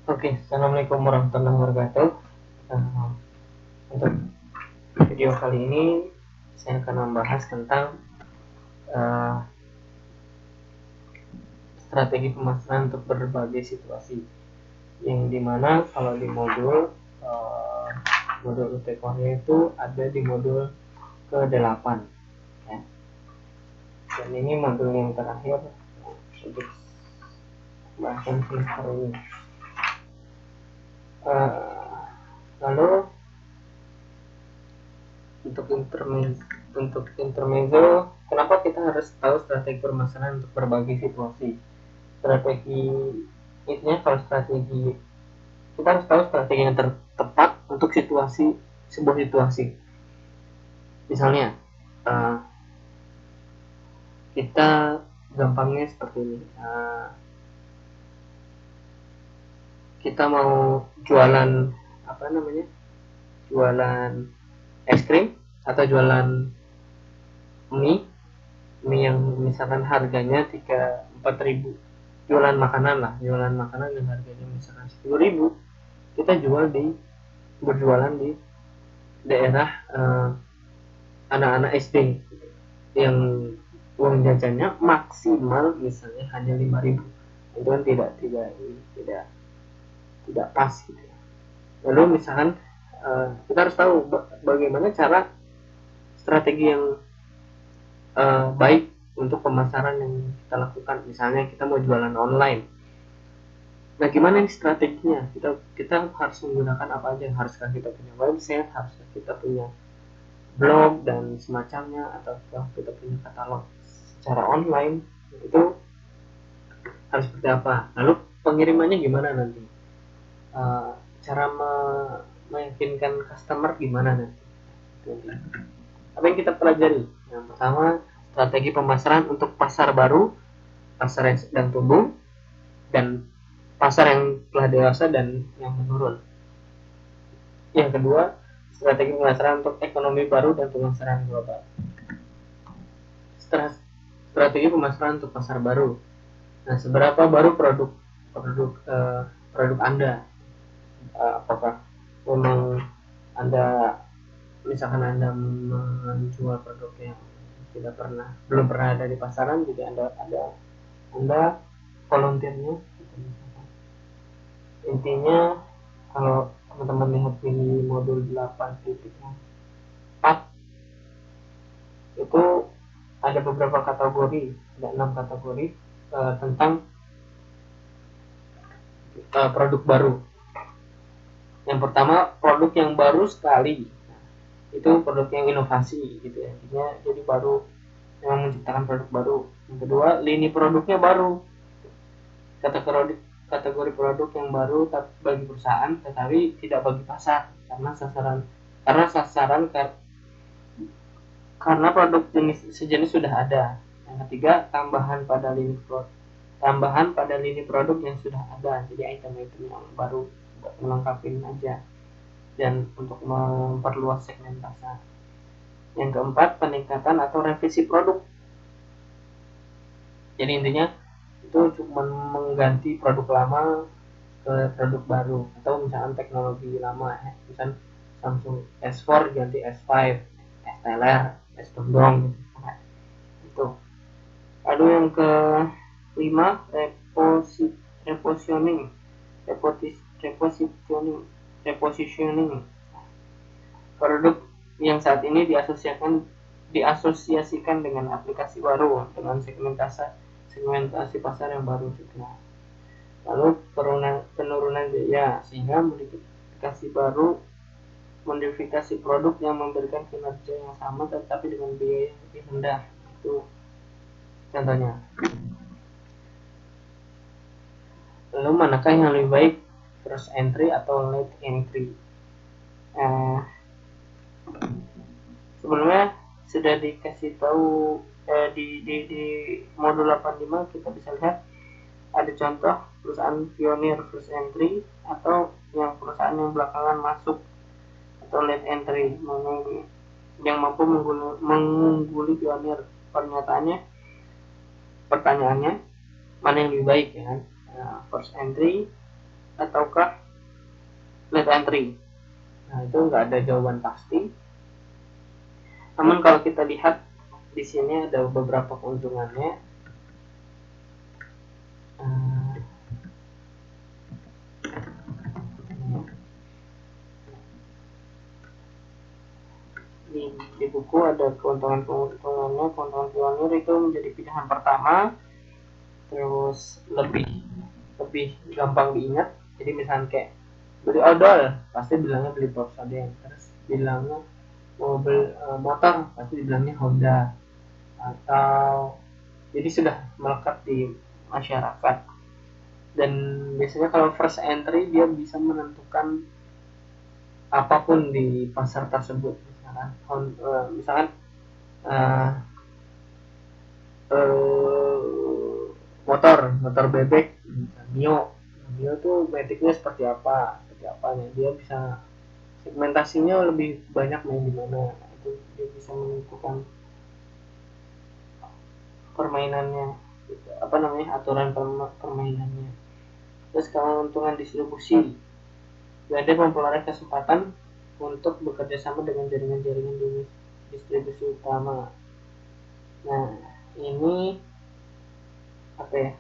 Oke, Assalamualaikum warahmatullahi wabarakatuh. Untuk video kali ini saya akan membahas tentang uh, strategi pemasaran untuk berbagai situasi, yang dimana kalau di modul modul UTK-nya itu ada di modul ke-8 ya. Dan ini modul yang terakhir untuk bahasan semester ini. Lalu untuk intermezzo, kenapa kita harus tahu strategi permasalahan untuk berbagai situasi? Kalau strategi, kita harus tahu strategi yang tepat untuk sebuah situasi. Misalnya, kita gampangnya seperti ini. Kita mau jualan jualan es krim atau jualan mie yang misalkan harganya 3-4 ribu, jualan makanan yang harganya misalkan 10 ribu, kita berjualan di daerah anak-anak SD yang uang jajannya maksimal misalnya hanya 5 ribu. Itu kan tidak pas gitu. Lalu misalkan kita harus tahu bagaimana cara strategi yang baik untuk pemasaran yang kita lakukan. Misalnya kita mau jualan online, nah gimana nih strateginya? Kita harus menggunakan apa aja? Haruskah kita punya website, haruskah kita punya blog dan semacamnya, atau kita punya katalog secara online? Itu harus seperti apa? Lalu pengirimannya gimana nanti? Cara meyakinkan customer gimana nanti? Apa yang kita pelajari? Yang pertama, strategi pemasaran untuk pasar baru, pasar yang sedang tumbuh, dan pasar yang telah dewasa dan yang menurun. Yang kedua, strategi pemasaran untuk ekonomi baru dan pemasaran global. Strategi pemasaran untuk pasar baru. Nah, seberapa baru produk Anda? Apakah memang misalkan Anda menjual produk yang belum pernah ada di pasaran, jadi Anda volunteernya gitu. Intinya, kalau teman-teman lihat di modul 8.4 itu ada beberapa kategori, ada 6 kategori tentang produk baru. Yang pertama, produk yang baru sekali. Itu produk yang inovasi gitu ya. Jadi baru, yang menciptakan produk baru. Yang kedua, lini produknya baru. Kategori produk yang baru bagi perusahaan tetapi tidak bagi pasar, karena produk sejenis sudah ada. Yang ketiga, tambahan pada lini produk yang sudah ada. Jadi item-item yang baru untuk melengkapi aja dan untuk memperluas segmen pasar. Yang keempat, peningkatan atau revisi produk. Jadi intinya itu cuma mengganti produk lama ke produk baru, atau misalkan teknologi lama misalkan Samsung S4 ganti S5, STLR, S-Tondong gitu. Lalu yang kelima, repositioning. Produk yang saat ini diasosiasikan dengan aplikasi baru, dengan segmentasi pasar yang baru juga. Lalu penurunan biaya, sehingga modifikasi produk yang memberikan kinerja yang sama tetapi dengan biaya yang lebih rendah. Itu contohnya. Lalu manakah yang lebih baik, first entry atau late entry? Sebelumnya sudah dikasih tahu di modul 85 kita bisa lihat ada contoh perusahaan pionir first entry, atau yang perusahaan yang belakangan masuk atau late entry, yang mampu mengungguli pionir. Pertanyaannya, mana yang lebih baik ya kan, first entry ataukah late entry. Nah itu nggak ada jawaban pasti. Namun kalau kita lihat di sini ada beberapa keuntungannya. Di buku ada keuntungan-keuntungannya. Keuntungan pionir itu menjadi pilihan pertama, terus lebih gampang diingat. Jadi misalnya kayak beli odol pasti bilangnya beli Volkswagen, terus bilangnya mau beli motor pasti bilangnya Honda, atau jadi sudah melekat di masyarakat. Dan biasanya kalau first entry dia bisa menentukan apapun di pasar tersebut. Misalkan uh, motor bebek Mio. Mio tuh metiknya seperti apanya, dia bisa segmentasinya lebih banyak main di mana. Itu dia bisa menentukan permainannya, aturan permainannya. Terus keuntungan distribusi, ada memperoleh kesempatan untuk bekerja sama dengan jaringan-jaringan distribusi utama. Nah ini apa ya,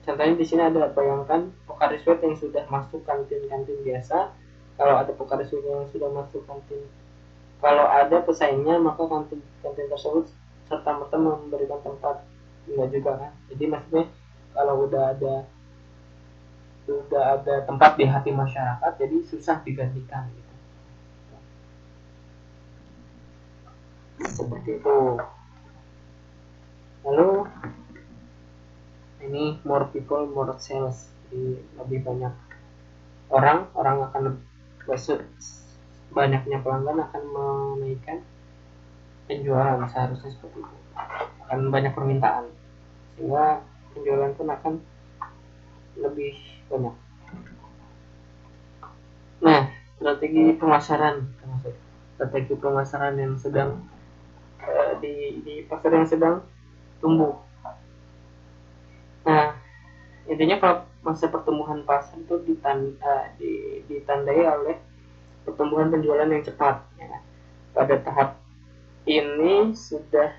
contohnya di sini ada, bayangkan Pocari Sweat yang sudah masuk kantin-kantin biasa. Kalau ada Pocari Sweat yang sudah masuk kantin, kalau ada pesaingnya maka kantin tersebut serta merta memberikan tempat. Enggak juga kan, jadi maksudnya kalau udah ada tempat di hati masyarakat, jadi susah digantikan gitu. Seperti itu. Lalu ini more people more sales, jadi lebih banyak orang akan banyaknya pelanggan akan menaikkan penjualan, seharusnya seperti itu. Akan banyak permintaan sehingga penjualan pun akan lebih banyak. Nah, strategi pemasaran yang sedang di pasar yang sedang tumbuh. Nah, intinya kalau masa pertumbuhan pasar itu ditandai oleh pertumbuhan penjualan yang cepat. Ya. Pada tahap ini sudah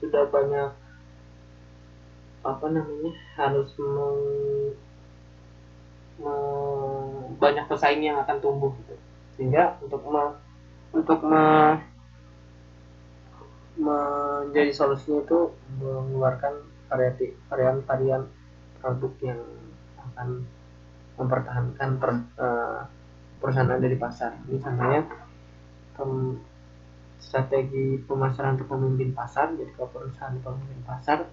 sudah banyak harus banyak pesaing yang akan tumbuh gitu. Sehingga untuk menjadi solusinya itu mengeluarkan varian produk yang akan mempertahankan perusahaan ada di pasar. Ini contohnya strategi pemasaran untuk pemimpin pasar. Jadi kalau perusahaan pemimpin pasar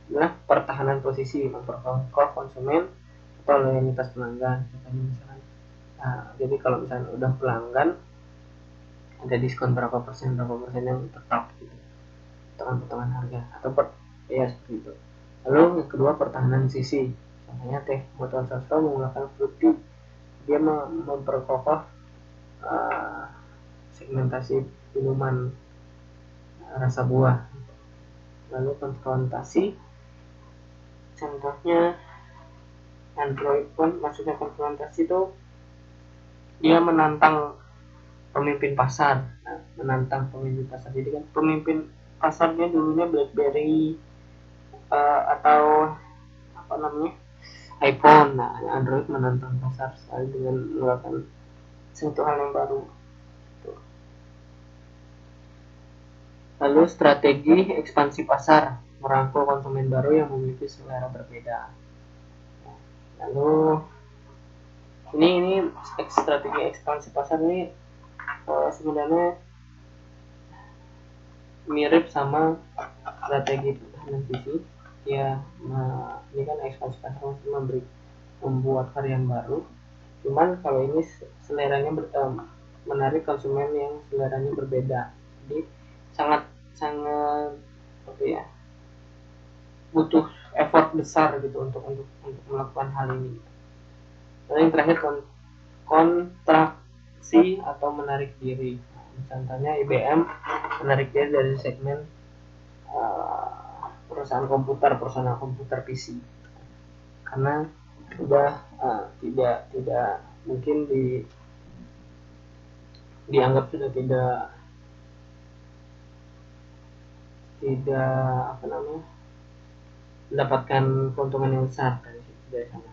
adalah pertahanan posisi, memperkokoh konsumen atau loyalitas pelanggan. Jadi kalau misalnya udah pelanggan, ada diskon berapa persen yang tetap gitu, potongan harga atau seperti itu. Lalu yang kedua, pertahanan sisi. Contohnya teh botol sosro menggunakan fruity, dia memperkokoh segmentasi minuman rasa buah. Lalu konfrontasi, contohnya Android pun, maksudnya konfrontasi itu dia menantang pemimpin pasar. Jadi kan pemimpin pasarnya dulunya BlackBerry atau iPhone. Nah, Android menantang pasar sekali dengan melakukan sentuhan yang baru. Lalu strategi ekspansi pasar, merangkul konsumen baru yang memiliki selera berbeda. Lalu ini strategi ekspansi pasar ini sebenarnya mirip sama strategi pertahanan sisi. Ya, ini kan ekspansi pasar maksudnya membuat varian baru. Cuman kalau ini seleranya menarik konsumen yang seleranya berbeda. Jadi sangat butuh effort besar gitu untuk melakukan hal ini. Lalu yang terakhir, bersih atau menarik diri. Contohnya IBM menarik diri dari segmen perusahaan komputer PC, karena sudah tidak mungkin dianggap sudah tidak apa namanya, mendapatkan keuntungan yang besar dari sana.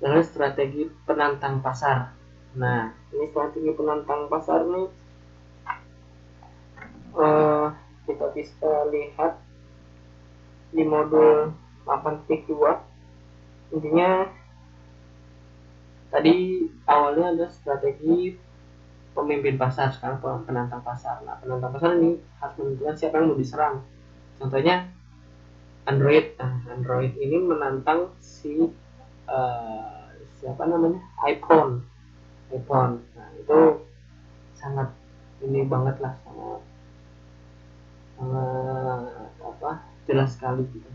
Lalu strategi penantang pasar. Nah, ini strategi penantang pasar nih, kita bisa lihat di modul 8.2. Intinya tadi awalnya ada strategi pemimpin pasar, sekarang penantang pasar. Nah, penantang pasar ini harus menentukan siapa yang mau diserang. Contohnya Android. Nah, Android ini menantang siapa namanya, iPhone. Nah, itu sangat ini banget lah, sangat jelas sekali gitu.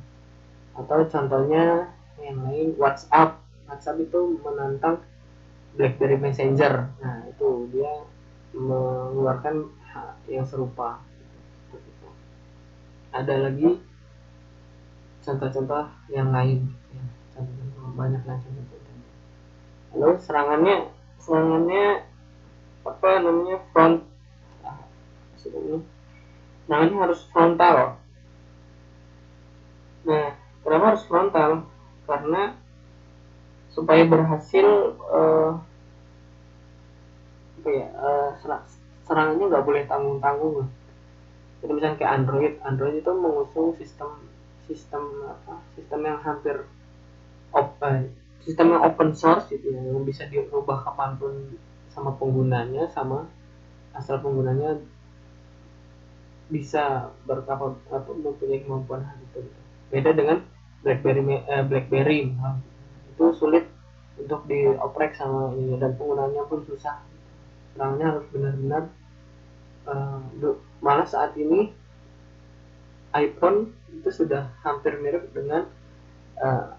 Atau contohnya yang lain, WhatsApp itu menantang BlackBerry Messenger. Nah, itu dia mengeluarkan yang serupa. Ada lagi contoh-contoh yang lain, contoh-contoh banyak lah contoh-contohnya. Lalu serangannya apa namanya, serangannya harus frontal. Nah, kenapa harus frontal? Karena supaya berhasil serangannya nggak boleh tanggung-tanggung. Jadi misalnya kayak Android itu mengusung sistem yang hampir sistem yang open source gitu ya, yang bisa dirubah kapanpun sama penggunanya, sama asal penggunanya bisa mempunyai kemampuan itu. Beda dengan BlackBerry itu sulit untuk dioprek sama ini, dan penggunanya pun susah. Serangannya harus benar-benar malah saat ini iPhone itu sudah hampir mirip dengan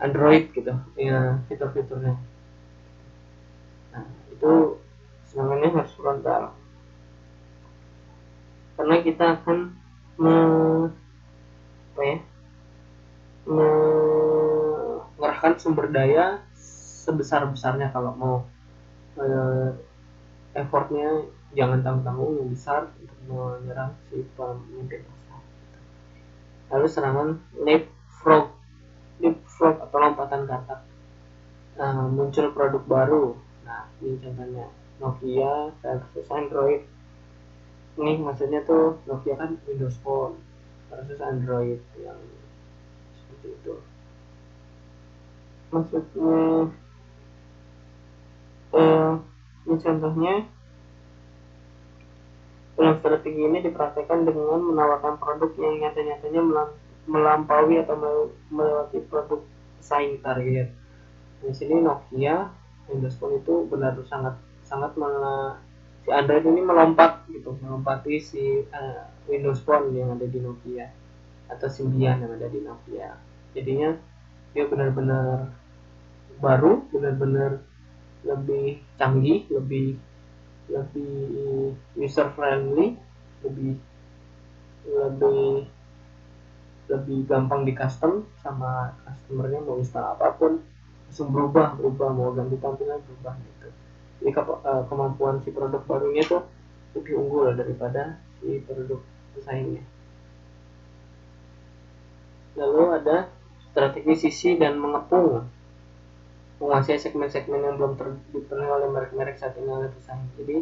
Android gitu ya, fitur-fiturnya. Nah, itu serangannya harus frontal, karena kita akan mengerahkan sumber daya sebesar-besarnya. Kalau mau effortnya jangan tanggung-tanggung, yang besar untuk menyerang si pemimpin pasar. Lalu serangan leapfrog atau lompatan katak. Muncul produk baru. Nah, ini contohnya Nokia versus Android. Ini maksudnya tuh Nokia kan Windows Phone versus Android yang seperti itu. Maksudnya ini contohnya, dalam strategi ini dipraktekkan dengan menawarkan produk yang nyata-nyatanya melampaui atau melewati produk pesaing target. Di sini Nokia Windows Phone itu benar sangat si Android ini melompati si Windows Phone yang ada di Nokia, atau Symbian yang ada di Nokia. Jadinya dia benar-benar baru, benar-benar lebih canggih, lebih user friendly, lebih gampang di custom sama customernya. Mau install apapun langsung berubah, mau ganti tampilan berubah gitu. Jadi kemampuan si produk barunya tuh lebih unggul daripada si produk pesaingnya. Lalu ada strategi sisi dan mengepung, menguasai segmen-segmen yang belum dipenuhi oleh merek-merek saat ini oleh pesaing. Jadi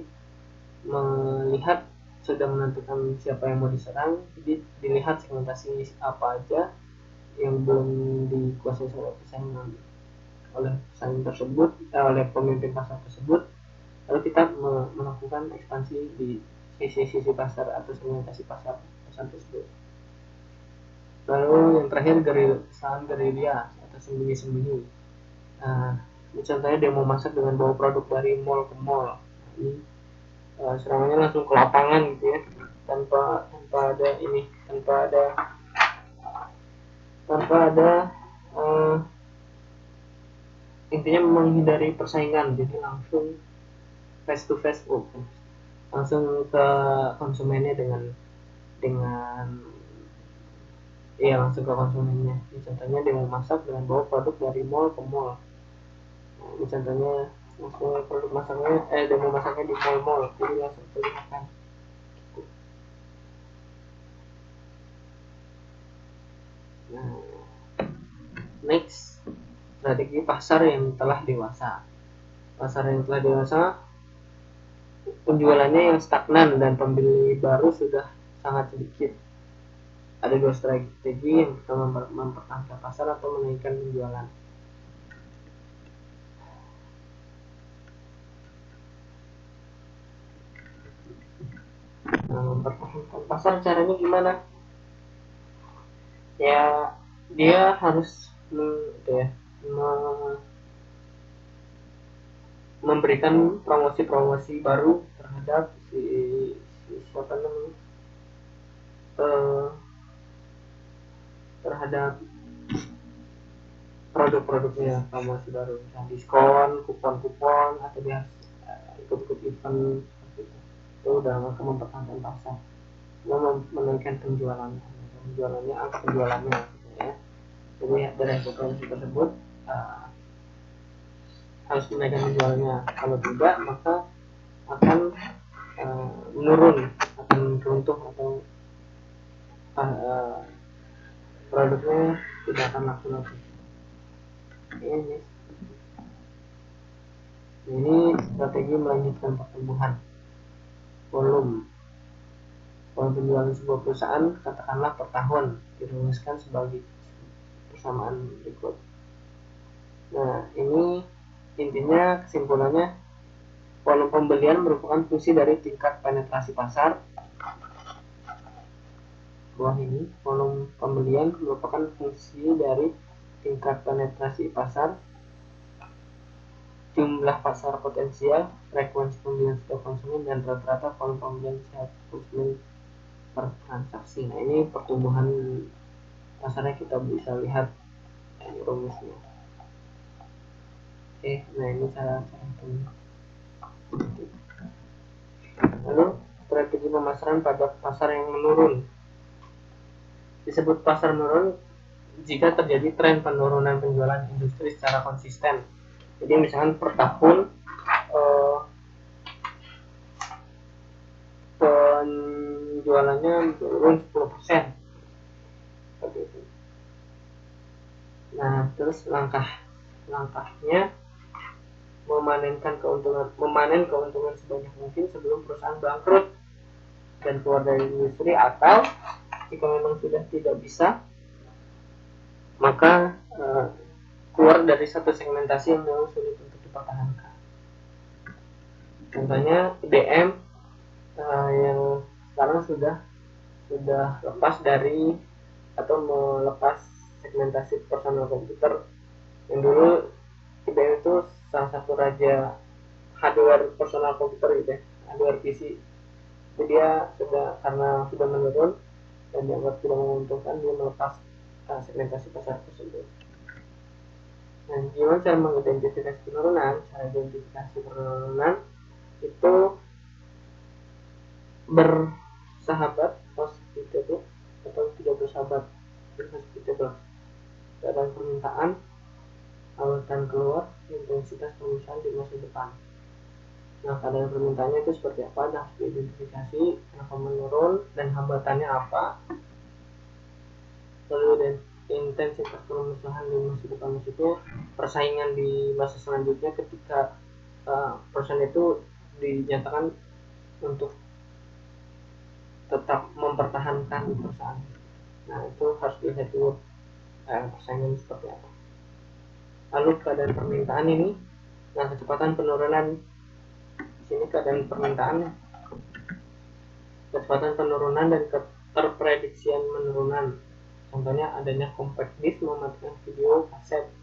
melihat, sudah menentukan siapa yang mau diserang, jadi dilihat segmentasi apa aja yang belum dikuasai oleh pesaing tersebut, oleh pemimpin pasar tersebut. Lalu kita melakukan ekspansi di sisi pasar atau segmentasi pasar tersebut. Lalu yang terakhir, gerilya atau sembunyi-sembunyi. Ini contohnya demo masak dengan bawa produk dari mall ke mall. Ini serangannya langsung ke lapangan gitu ya, tanpa ada intinya menghindari persaingan. Jadi langsung face to face, langsung ke konsumennya dengan iya, langsung ke konsumennya. Ini contohnya demo masak dengan bawa produk dari mall ke mall. Nah, ini contohnya langsung produk masaknya demo masaknya di mall-mall, jadi langsung kelihatan. Nah, next, strategi pasar yang telah dewasa. Pasar yang telah dewasa, penjualannya yang stagnan dan pembeli baru sudah sangat sedikit. Ada dua strategi, yang pertama mempertahankan pasar atau menaikkan penjualan. Nah, mempertahankan pasar caranya gimana? Ya, dia harus memberikan promosi-promosi baru terhadap siapa namanya, terhadap produk-produknya, promosi baru, misalnya diskon, kupon-kupon, atau dia ikut-ikut event seperti itu udah mempertahankan pasar, menaikkan penjualannya, angka penjualannya ya. Jadi dari hasil promosi tersebut harus menaikkan penjualannya, kalau tidak maka akan menurun, akan runtuh, atau produknya tidak akan laku lagi. Ini strategi melanjutkan pertumbuhan volume penjualan sebuah perusahaan, katakanlah per tahun, dirumuskan sebagai persamaan berikut. Nah, ini intinya, kesimpulannya, volume pembelian merupakan fungsi dari tingkat penetrasi pasar. Bawah ini, volume pembelian merupakan fungsi dari tingkat penetrasi pasar, jumlah pasar potensial, frekuensi pembelian setiap konsumen, dan rata-rata volume pembelian setiap konsumen per transaksi. Nah, ini pertumbuhan pasarnya kita bisa lihat rumusnya. Nah ini cara lalu strategi pemasaran pada pasar yang menurun. Disebut pasar menurun jika terjadi tren penurunan penjualan industri secara konsisten. Jadi misalkan per tahun penjualannya turun 10%. Seperti itu. Nah, terus langkahnya memanen keuntungan sebanyak mungkin sebelum perusahaan bangkrut dan keluar dari industri, atau jika memang sudah tidak bisa, maka keluar dari satu segmentasi yang memang sulit untuk dipertahankan. Contohnya IBM yang sekarang sudah lepas dari atau melepas segmentasi personal komputer. Yang dulu IBM itu salah satu raja hardware personal komputer gitu ya, hardware PC. Jadi dia karena sudah menurun dan dianggap tidak menguntungkan, dia melepas segmentasi pasar tersebut. Nah, gimana cara mengidentifikasi penurunan? Cara identifikasi penurunan itu bersahabat hospitable atau tidak bersahabat hospitable. Keadaan permintaan, hambatan keluar, intensitas pemesanan di masa depan. Nah, keadaan permintaannya itu seperti apa? Harus diidentifikasi, kenapa menurun dan hambatannya apa. Lalu intensitas permusuhan di masa depan, maksudnya persaingan di masa selanjutnya ketika perusahaan itu dinyatakan untuk tetap mempertahankan perusahaan. Nah, itu harus dilihat dulu persaingan seperti apa. Lalu keadaan permintaan ini, nah kecepatan penurunan di sini, keadaan kecepatan penurunan dan keterprediksian penurunan. Contohnya adanya compact disc mematikan video kaset.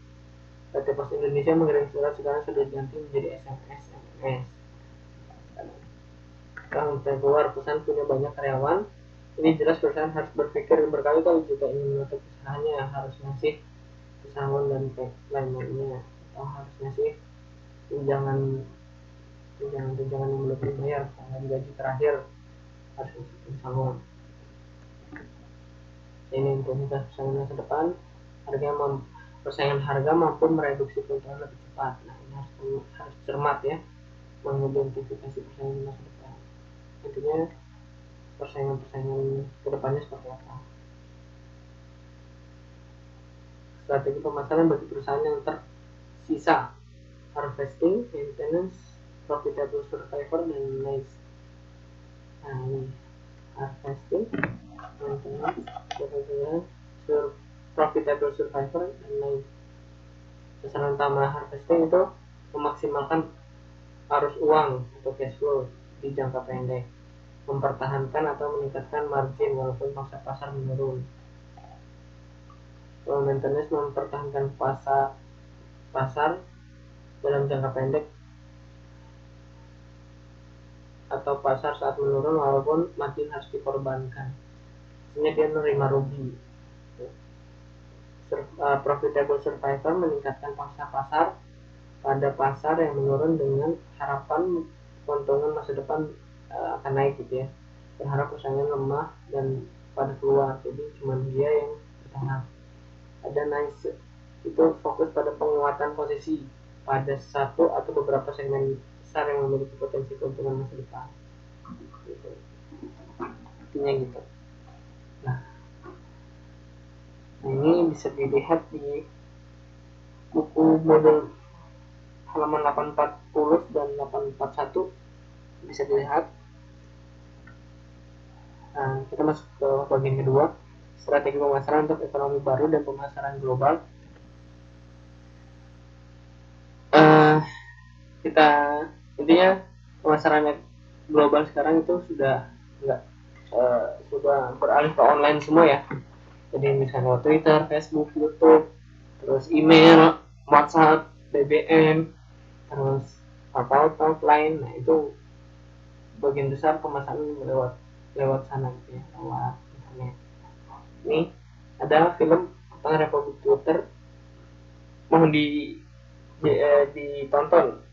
PT Pos Indonesia mengirim surat sekarang sudah diganti menjadi SMS. Kalau keluar perusahaan punya banyak karyawan, ini jelas perusahaan harus berpikir berkali-kali jika ingin menutup usahanya, harus ngasih pesangon dan lain-lainnya, atau harus ngasih tunjangan tunjangan yang belum dibayar, misalnya gaji terakhir harus pesangon. Ini untuk membahas persaingan masa depan, persaingan harga mampu mereduksi keuntungan lebih cepat. Nah, ini harus cermat ya, mengidentifikasi persaingan masa depan. Intinya persaingan ke depannya seperti apa. Strategi pemasaran bagi perusahaan yang tersisa: harvesting, maintenance, profitable survivor, dan niche. Nah, ini harvesting, maintenance, profitable survivor, dan niche. Sasaran utama harvesting itu memaksimalkan arus uang atau cash flow di jangka pendek, mempertahankan atau meningkatkan margin walaupun pangsa pasar menurun. Kalau maintenance, mempertahankan pasar dalam jangka pendek atau pasar saat menurun walaupun margin harus dikorbankan. Maksudnya dia menerima rugi. Profitable survivor, meningkatkan pangsa pasar pada pasar yang menurun dengan harapan keuntungan masa depan akan naik gitu ya. Berharap persaingan lemah dan pada keluar, jadi cuma dia yang bertahan. Ada niche, itu fokus pada penguatan posisi pada satu atau beberapa segmen besar yang memiliki potensi keuntungan masa depan gitu. Artinya gitu. Nah, ini bisa dilihat di buku model halaman 840 dan 841, bisa dilihat. Nah, kita masuk ke bagian kedua, strategi pemasaran untuk ekonomi baru dan pemasaran global. Kita intinya pemasaran global sekarang itu sudah beralih ke online semua ya. Jadi misalnya Twitter, Facebook, YouTube, terus email, WhatsApp, BBM, terus apa lain. Nah, itu bagian besar pemasaran lewat sana gitu ya, lewat internet. Ini ada film tentang Republik Twitter, mohon ditonton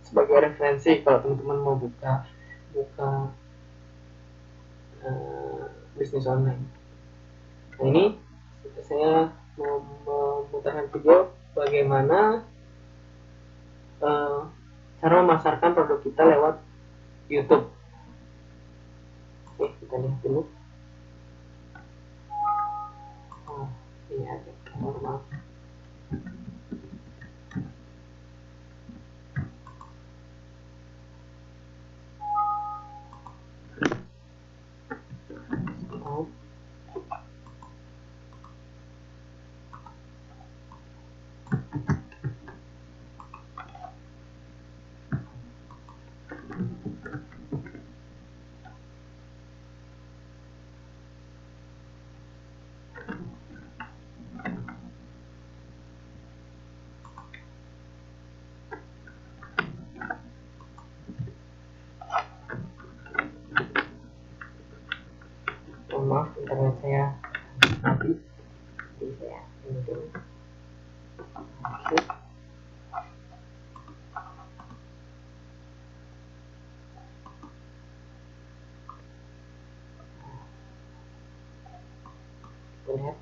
sebagai referensi kalau teman-teman mau buka bisnis online. Nah, ini saya mau memutarkan video bagaimana cara memasarkan produk kita lewat YouTube. Oke, kita lihat dulu. Ini ada normal. Maaf, internet saya mati, jadi saya ini dulu. Lihat.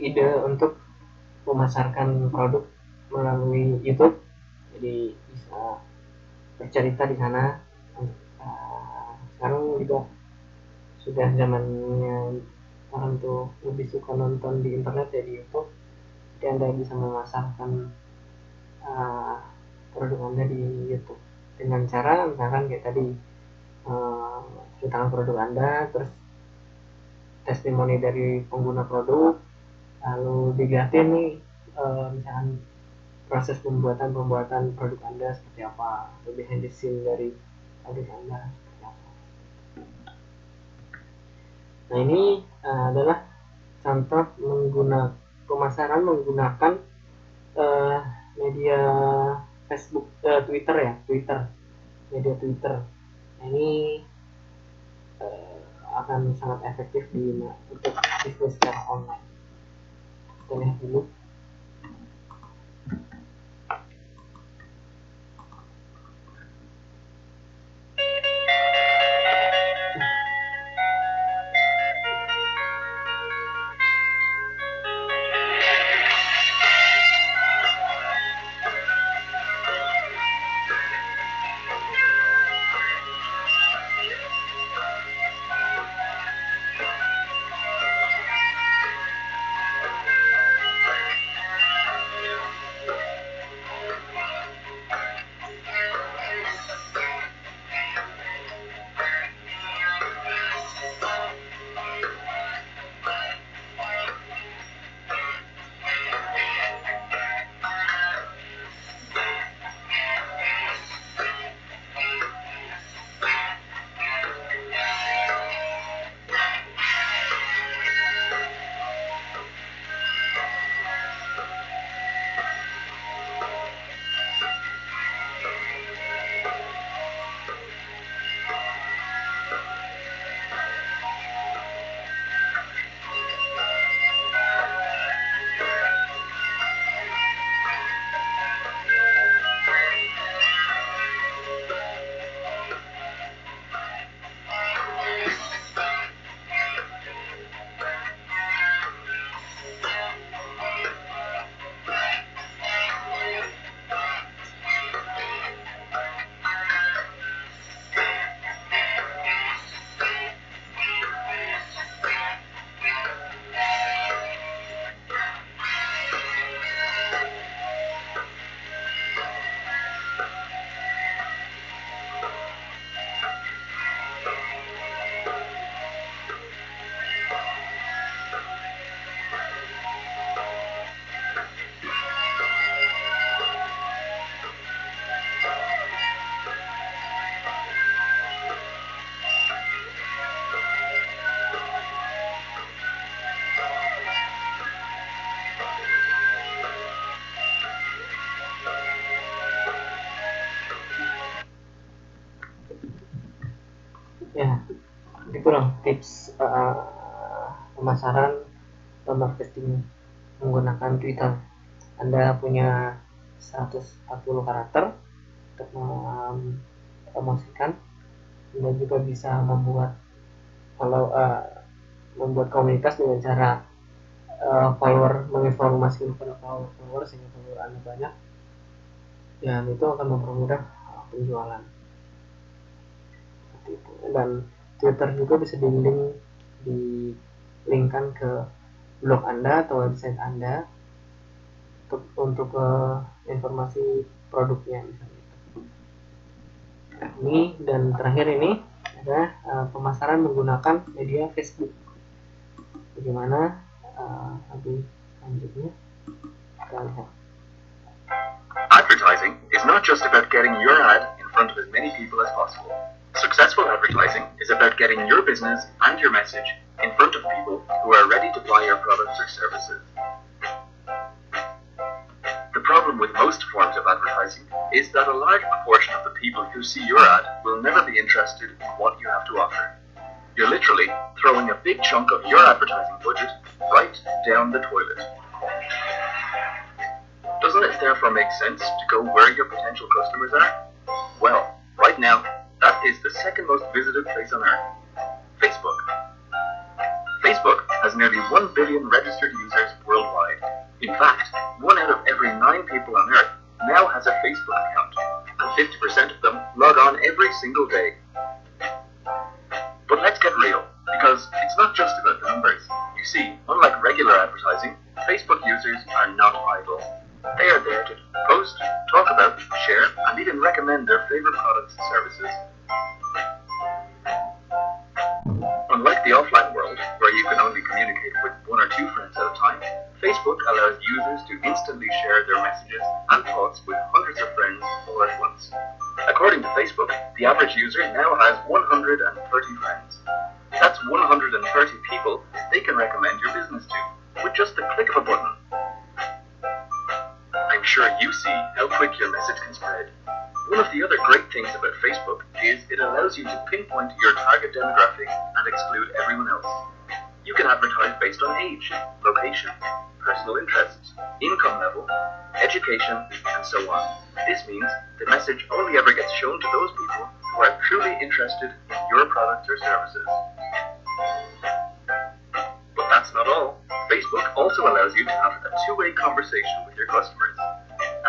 ide untuk memasarkan produk melalui YouTube, jadi bisa bercerita di sana. Sekarang juga sudah zamannya orang tuh lebih suka nonton di internet ya, di YouTube. Jadi Anda bisa memasarkan produk Anda di YouTube dengan cara misalkan kayak tadi, tentang produk Anda, terus testimoni dari pengguna produk, lalu dilihatin nih misalkan proses pembuatan produk Anda seperti apa, behind the scene dari produk Anda seperti apa. Nah, ini adalah contoh pemasaran menggunakan media Facebook, Twitter ya, media Twitter. Nah, ini akan sangat efektif untuk bisnis secara online. Kita lihat dulu. Ya, itu dong tips pemasaran atau marketing menggunakan Twitter. Anda punya 140 karakter untuk mempromosikan. Anda juga bisa membuat komunitas dengan cara menginformasikan kepada follower sehingga follower Anda banyak, dan itu akan mempermudah penjualan. Dan Twitter juga bisa di-linkkan ke blog Anda atau website Anda untuk informasi produknya misalnya. Ini dan terakhir ini ada pemasaran menggunakan media Facebook. Bagaimana nanti selanjutnya kita lihat. Advertising is not just about getting your ad in front of as many people as possible. Successful advertising is about getting your business and your message in front of people who are ready to buy your products or services. The problem with most forms of advertising is that a large proportion of the people who see your ad will never be interested in what you have to offer. You're literally throwing a big chunk of your advertising budget right down the toilet. Doesn't it therefore make sense to go where your potential customers are? Well, right now, that is the second most visited place on earth, Facebook. Facebook has nearly 1 billion registered users worldwide. 9 people on Earth now has a Facebook account, and 50% of them log on every single day. But let's get real, because it's not just about the numbers. You see, unlike regular advertising, Facebook users are not idle. They are there to post, talk about, share, and even recommend their favorite products and services. Unlike the offline world, where you can only communicate with 1 or 2 friends at a time, Facebook allows users to instantly share their messages and thoughts with hundreds of friends all at once. According to Facebook, the average user now has 130 friends. That's 130 people they can recommend your business to, with just the click of a button. I'm sure you see how quick your message can spread. One of the other great things about Facebook is it allows you to pinpoint your target demographic and exclude everyone else. You can advertise based on age, location, personal interests, income level, education, and so on. This means the message only ever gets shown to those people who are truly interested in your products or services. But that's not all. Facebook also allows you to have a two-way conversation with your customers,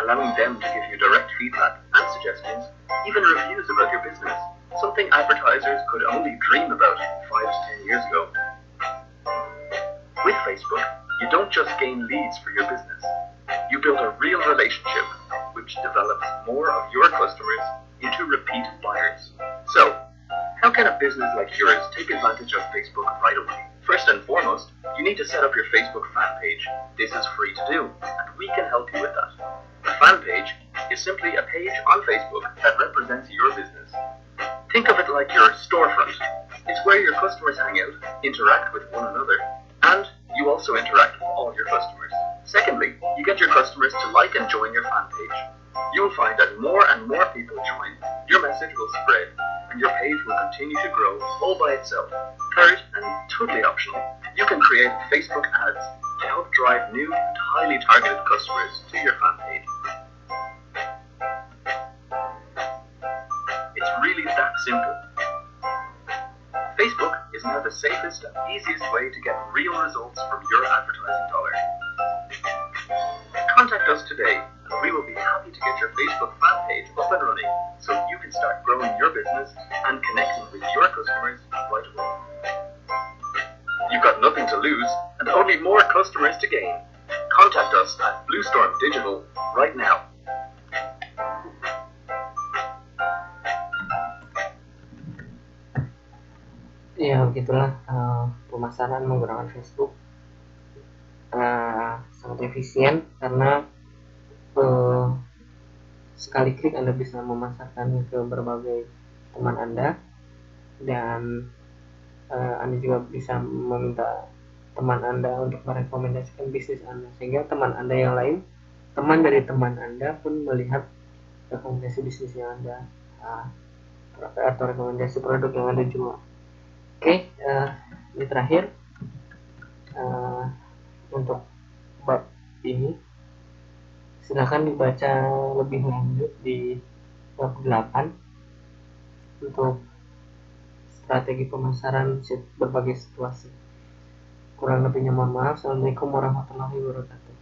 allowing them to give you direct feedback and suggestions, even reviews about your business, something advertisers could only dream about 5 to 10 years ago. With Facebook, you don't just gain leads for your business. You build a real relationship, which develops more of your customers into repeat buyers. So, how can a business like yours take advantage of Facebook right away? First and foremost, you need to set up your Facebook fan page. This is free to do, and we can help you with that. A fan page is simply a page on Facebook that represents your business. Think of it like your storefront. It's where your customers hang out, interact with one another, and you also interact with all your customers. Secondly, you get your customers to like and join your fan page. You will find that more and more people join, your message will spread, and your page will continue to grow all by itself. Third, and totally optional, you can create Facebook ads to help drive new and highly targeted customers to your fan page. It's really that simple. Facebook is now the safest and easiest way to get real results from your advertising dollars. Contact us today, and we will be happy to get your Facebook fan page up and running so you can start growing your business and connecting with your customers right away. You've got nothing to lose and only more customers to gain. Contact us at Bluestorm Digital right now. Ya begitulah pemasaran menggunakan Facebook sangat efisien karena sekali klik Anda bisa memasarkan ke berbagai teman Anda, dan Anda juga bisa meminta teman Anda untuk merekomendasikan bisnis Anda, sehingga teman Anda yang lain, teman dari teman Anda pun melihat rekomendasi bisnis yang Anda atau rekomendasi produk yang Anda jual. Oke, ini terakhir untuk bab ini. Silakan dibaca lebih lanjut di bab 8 untuk strategi pemasaran berbagai situasi. Kurang lebihnya mohon maaf. Assalamualaikum warahmatullahi wabarakatuh.